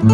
I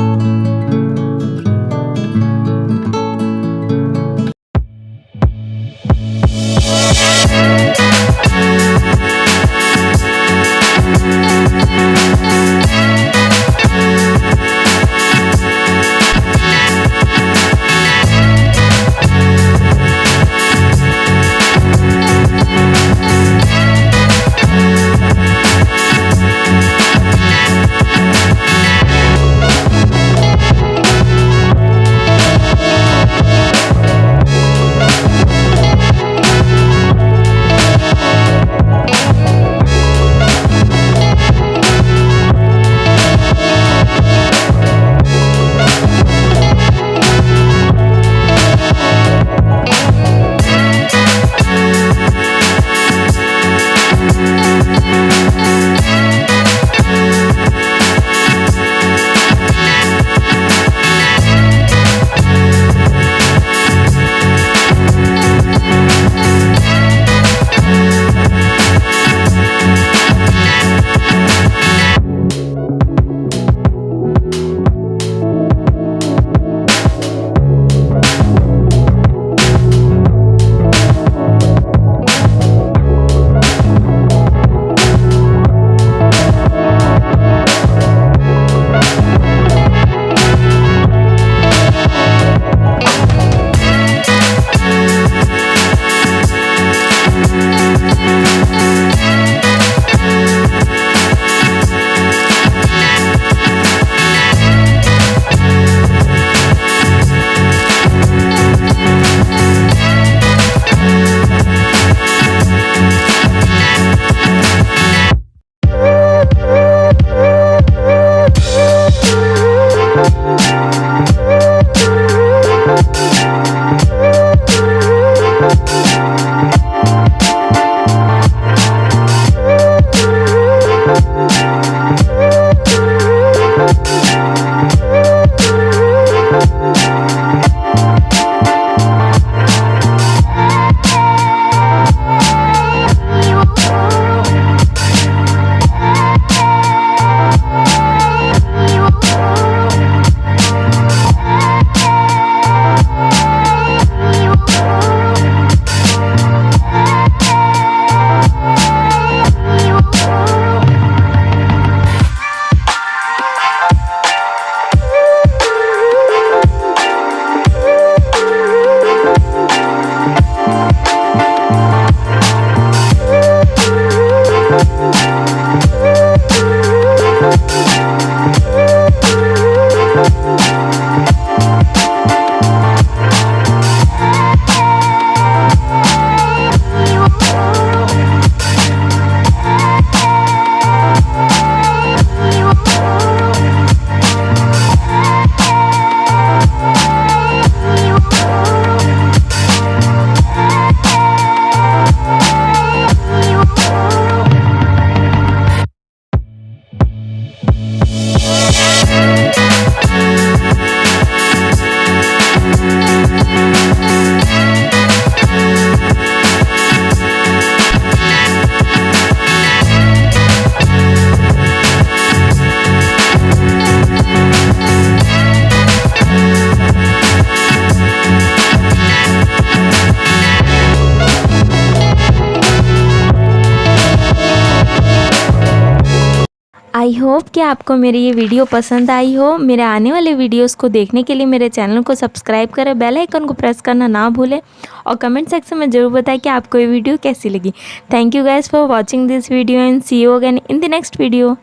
hope कि आपको मेरी ये वीडियो पसंद आई हो। मेरे आने वाले वीडियोस को देखने के लिए मेरे चैनल को सब्सक्राइब करें, बेल आइकन को प्रेस करना ना भूलें और कमेंट सेक्शन में ज़रूर बताएं कि आपको ये वीडियो कैसी लगी। Thank you guys for watching this video and see you again in the next video.